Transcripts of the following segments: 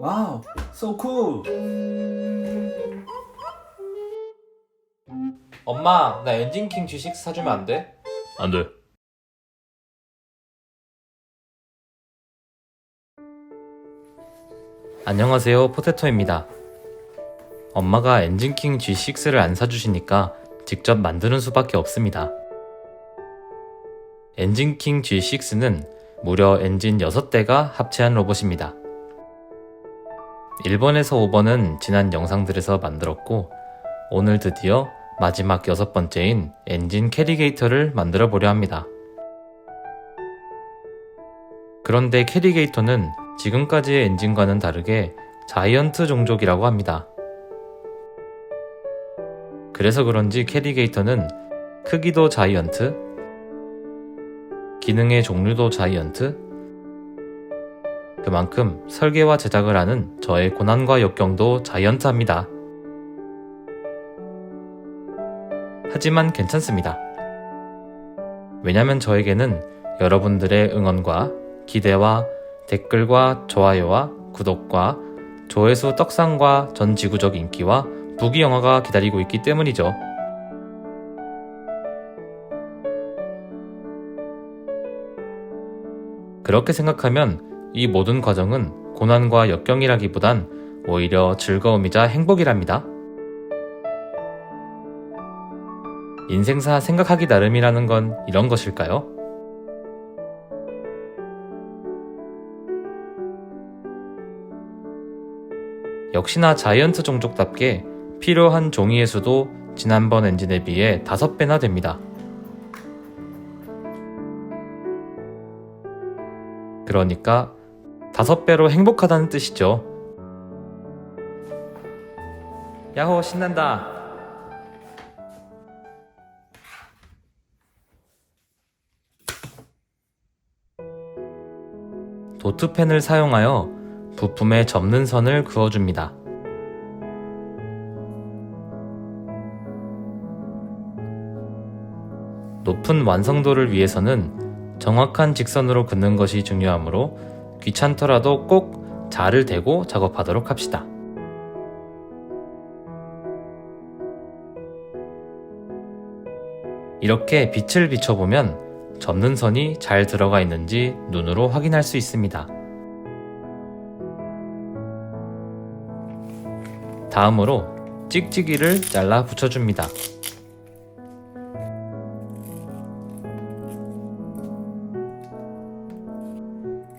와우, so cool. 엄마, 나 엔진킹 G6 사주면 안 돼? 안 돼. 안녕하세요, 포테토입니다. 엄마가 엔진킹 G6를 안 사주시니까 직접 만드는 수밖에 없습니다. 엔진킹 G6는 무려 엔진 6대가 합체한 로봇입니다. 1번에서 5번은 지난 영상들에서 만들었고, 오늘 드디어 마지막 6번째인 엔진 캐리게이터를 만들어 보려 합니다. 그런데 캐리게이터는 지금까지의 엔진과는 다르게 자이언트 종족이라고 합니다. 그래서 그런지 캐리게이터는 크기도 자이언트, 기능의 종류도 자이언트, 그만큼 설계와 제작을 하는 저의 고난과 역경도 자이언트합니다. 하지만 괜찮습니다. 왜냐면 저에게는 여러분들의 응원과 기대와 댓글과 좋아요와 구독과 조회수 떡상과 전 지구적 인기와 부귀영화가 기다리고 있기 때문이죠. 그렇게 생각하면 이 모든 과정은 고난과 역경이라기보단 오히려 즐거움이자 행복이랍니다. 인생사 생각하기 나름이라는 건 이런 것일까요? 역시나 자이언트 종족답게 필요한 종이의 수도 지난번 엔진에 비해 5배나 됩니다. 그러니까 5배로 행복하다는 뜻이죠. 야호, 신난다. 도트펜을 사용하여 부품에 접는 선을 그어줍니다. 높은 완성도를 위해서는 정확한 직선으로 긋는 것이 중요하므로 귀찮더라도 꼭 자를 대고 작업하도록 합시다. 이렇게 빛을 비춰보면 접는 선이 잘 들어가 있는지 눈으로 확인할 수 있습니다. 다음으로 찍찍이를 잘라 붙여줍니다.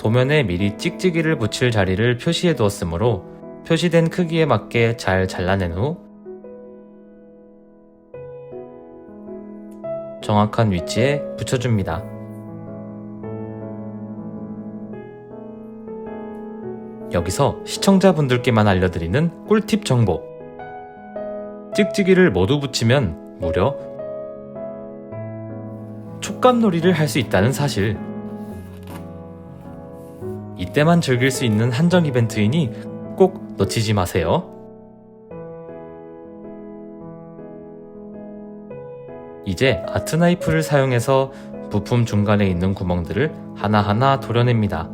도면에 미리 찍찍이를 붙일 자리를 표시해 두었으므로 표시된 크기에 맞게 잘 잘라낸 후 정확한 위치에 붙여줍니다. 여기서 시청자분들께만 알려드리는 꿀팁 정보. 찍찍이를 모두 붙이면 무려 촉감놀이를 할 수 있다는 사실. 이때만 즐길 수 있는 한정 이벤트이니 꼭 놓치지 마세요. 이제 아트 나이프를 사용해서 부품 중간에 있는 구멍들을 하나하나 도려냅니다.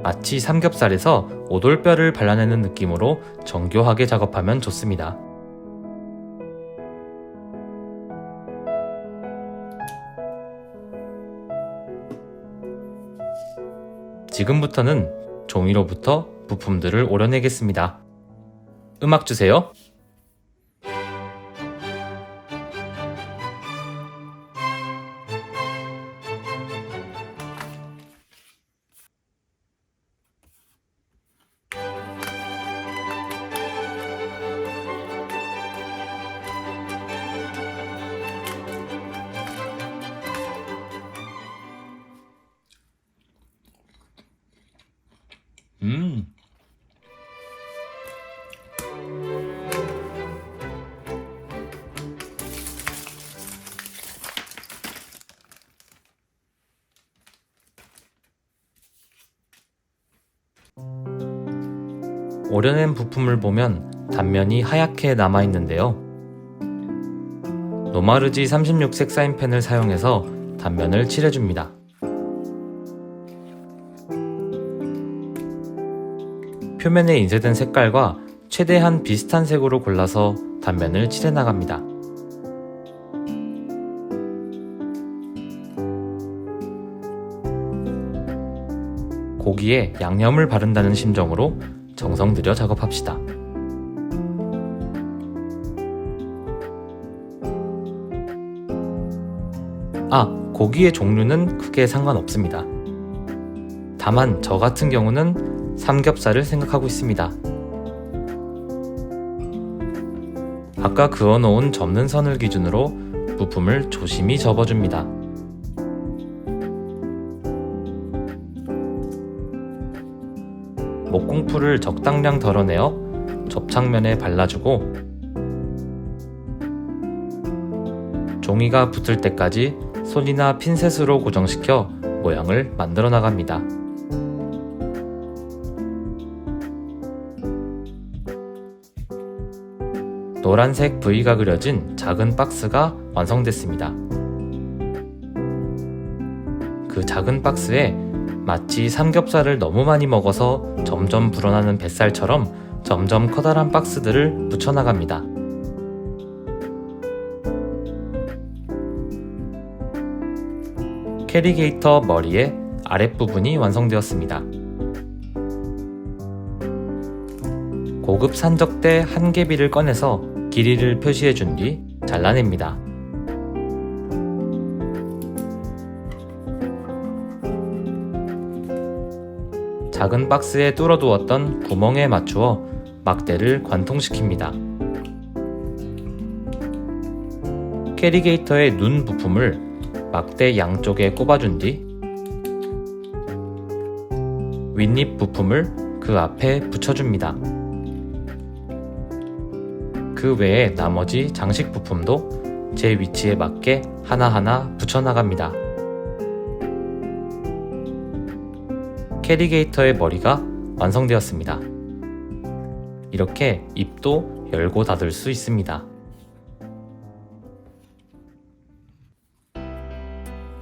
마치 삼겹살에서 오돌뼈를 발라내는 느낌으로 정교하게 작업하면 좋습니다. 지금부터는 종이로부터 부품들을 오려내겠습니다. 음악 주세요. 오려낸 부품을 보면 단면이 하얗게 남아있는데요. 노마르지 36색 사인펜을 사용해서 단면을 칠해줍니다. 표면에 인쇄된 색깔과 최대한 비슷한 색으로 골라서 단면을 칠해 나갑니다. 고기에 양념을 바른다는 심정으로 정성 들여 작업합시다. 고기의 종류는 크게 상관없습니다. 다만 저 같은 경우는 삼겹살을 생각하고 있습니다. 아까 그어놓은 접는 선을 기준으로 부품을 조심히 접어줍니다. 목공풀을 적당량 덜어내어 접착면에 발라주고 종이가 붙을 때까지 손이나 핀셋으로 고정시켜 모양을 만들어 나갑니다. 노란색 V가 그려진 작은 박스가 완성됐습니다. 그 작은 박스에 마치 삼겹살을 너무 많이 먹어서 점점 불어나는 뱃살처럼 점점 커다란 박스들을 붙여나갑니다. 캐리게이터 머리의 아랫부분이 완성되었습니다. 고급 산적대 한 개비를 꺼내서 길이를 표시해준 뒤 잘라냅니다. 작은 박스에 뚫어두었던 구멍에 맞추어 막대를 관통시킵니다. 캐리게이터의 눈 부품을 막대 양쪽에 꼽아준 뒤 윗립 부품을 그 앞에 붙여줍니다. 그 외에 나머지 장식 부품도 제 위치에 맞게 하나하나 붙여나갑니다. 캐리게이터의 머리가 완성되었습니다. 이렇게 입도 열고 닫을 수 있습니다.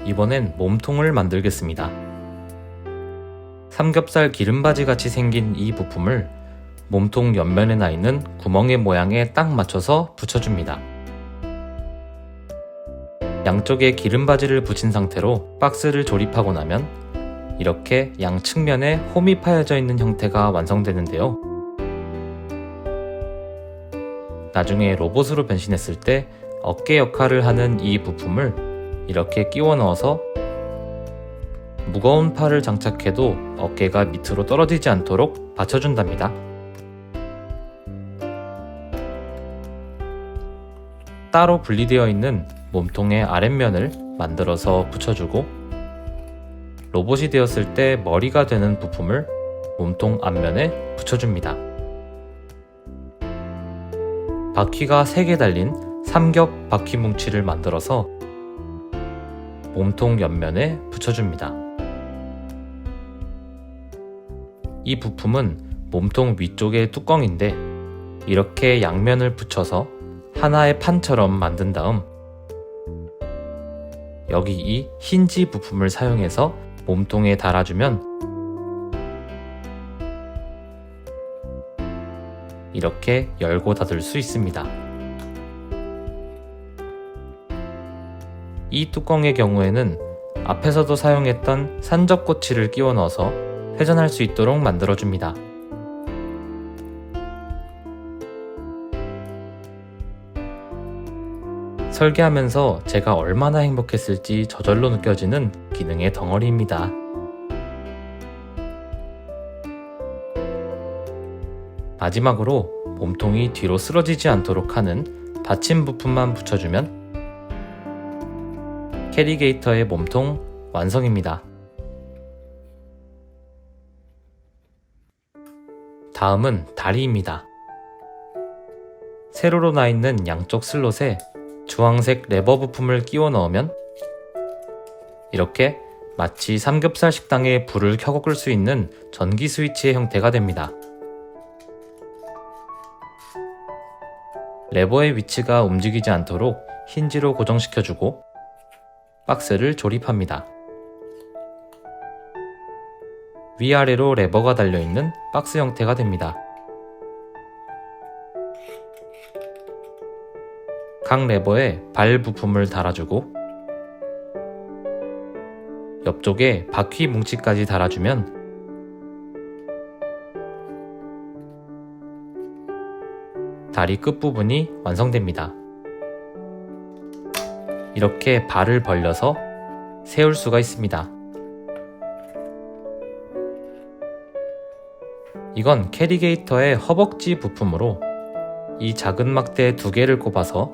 이번엔 몸통을 만들겠습니다. 삼겹살 기름바지 같이 생긴 이 부품을 몸통 옆면에 나 있는 구멍의 모양에 딱 맞춰서 붙여줍니다. 양쪽에 기름바지를 붙인 상태로 박스를 조립하고 나면 이렇게 양측면에 홈이 파여져 있는 형태가 완성되는데요. 나중에 로봇으로 변신했을 때 어깨 역할을 하는 이 부품을 이렇게 끼워 넣어서 무거운 팔을 장착해도 어깨가 밑으로 떨어지지 않도록 받쳐준답니다. 따로 분리되어 있는 몸통의 아랫면을 만들어서 붙여주고 로봇이 되었을 때 머리가 되는 부품을 몸통 앞면에 붙여줍니다. 바퀴가 3개 달린 삼겹 바퀴 뭉치를 만들어서 몸통 옆면에 붙여줍니다. 이 부품은 몸통 위쪽의 뚜껑인데 이렇게 양면을 붙여서 하나의 판처럼 만든 다음 여기 이 힌지 부품을 사용해서 몸통에 달아주면 이렇게 열고 닫을 수 있습니다. 이 뚜껑의 경우에는 앞에서도 사용했던 산적꼬치를 끼워 넣어서 회전할 수 있도록 만들어줍니다. 설계하면서 제가 얼마나 행복했을지 저절로 느껴지는 기능의 덩어리입니다. 마지막으로 몸통이 뒤로 쓰러지지 않도록 하는 받침 부품만 붙여주면 캐리게이터의 몸통 완성입니다. 다음은 다리입니다. 세로로 나 있는 양쪽 슬롯에 주황색 레버 부품을 끼워 넣으면 이렇게 마치 삼겹살 식당에 불을 켜고 끌 수 있는 전기 스위치의 형태가 됩니다. 레버의 위치가 움직이지 않도록 힌지로 고정시켜주고 박스를 조립합니다. 위아래로 레버가 달려있는 박스 형태가 됩니다. 각 레버에 발 부품을 달아주고 옆쪽에 바퀴 뭉치까지 달아주면 다리 끝부분이 완성됩니다. 이렇게 발을 벌려서 세울 수가 있습니다. 이건 캐리게이터의 허벅지 부품으로 이 작은 막대 2개를 꼽아서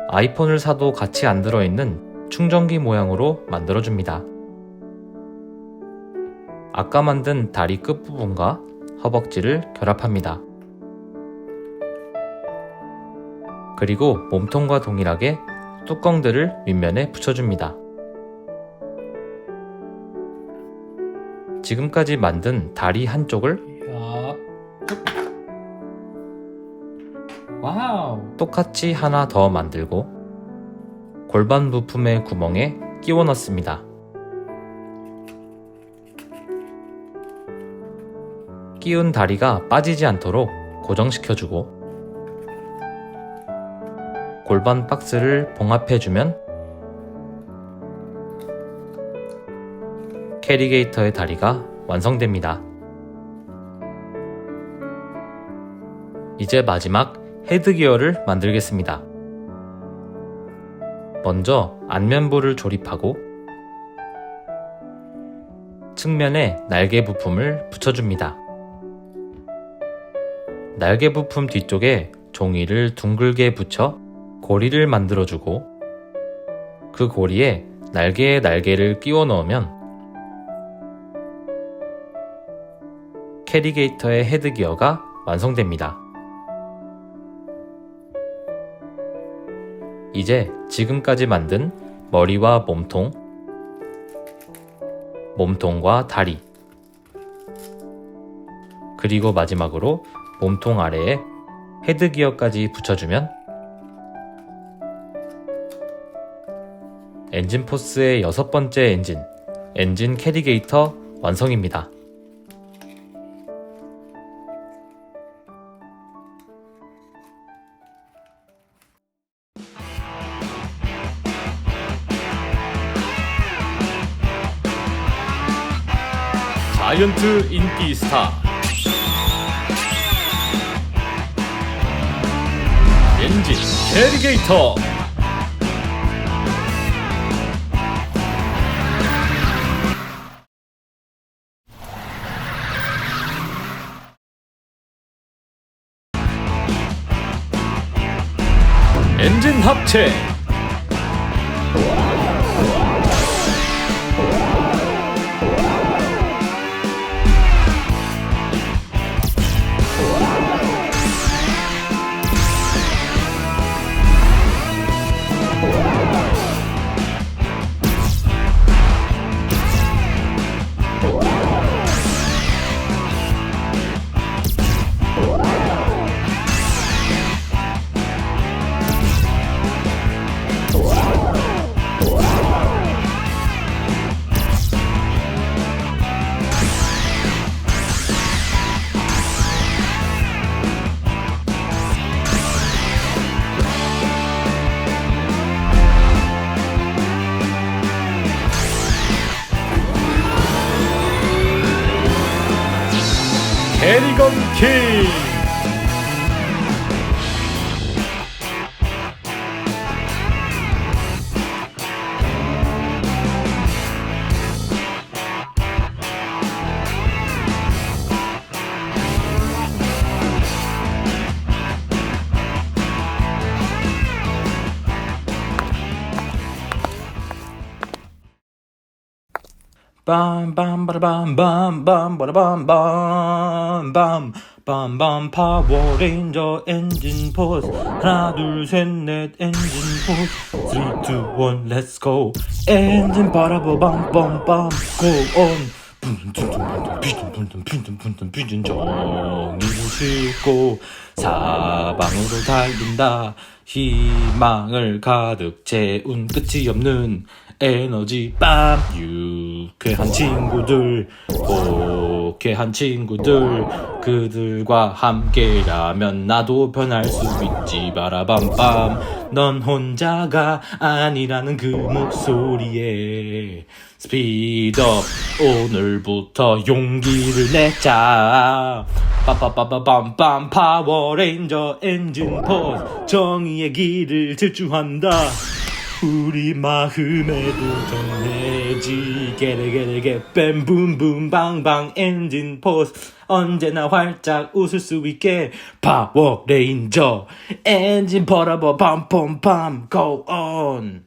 아이폰을 사도 같이 안 들어있는 충전기 모양으로 만들어줍니다. 아까 만든 다리 끝부분과 허벅지를 결합합니다. 그리고 몸통과 동일하게 뚜껑들을 윗면에 붙여줍니다. 지금까지 만든 다리 한쪽을 와우. 똑같이 하나 더 만들고 골반 부품의 구멍에 끼워 넣습니다. 끼운 다리가 빠지지 않도록 고정시켜주고 골반 박스를 봉합해주면 캐리게이터의 다리가 완성됩니다. 이제 마지막 헤드기어를 만들겠습니다. 먼저 안면부를 조립하고 측면에 날개 부품을 붙여줍니다. 날개 부품 뒤쪽에 종이를 둥글게 붙여 고리를 만들어주고 그 고리에 날개에 날개를 끼워 넣으면 캐리게이터의 헤드기어가 완성됩니다. 이제 지금까지 만든 머리와 몸통, 몸통과 다리, 그리고 마지막으로 몸통 아래에 헤드기어까지 붙여주면 엔진포스의 6번째 엔진 캐리게이터 완성입니다. 자이언트 인기 스타 엔진 캐리게이터. 엔진 합체. 캐리건 킹. 빰빰바라밤빰빰바라밤밤밤 빰빰 파워레인저 엔진 포스 하나 둘 셋 넷 엔진 포스 3, 2, 1 렛츠 고 엔진 바라바밤빰빰 고 온 정의를 싣고 사방으로 달린다. 희망을 가득 채운 끝이 없는 에너지 빰. 유쾌한 친구들, 호쾌한 친구들, 그들과 함께라면 나도 변할 수 있지. 바라밤밤. 넌 혼자가 아니라는 그 목소리에 스피드업. 오늘부터 용기를 내자. 빠빠빠빠빰빰. 파워레인저 엔진 포스. 정의의 길을 질주한다. 우리 마음에도 전해지. 게레게레게 뱀붐붐 방방 엔진 포스. 언제나 활짝 웃을 수 있게 파워레인저 엔진 퍼러버 팜펌팜 go on.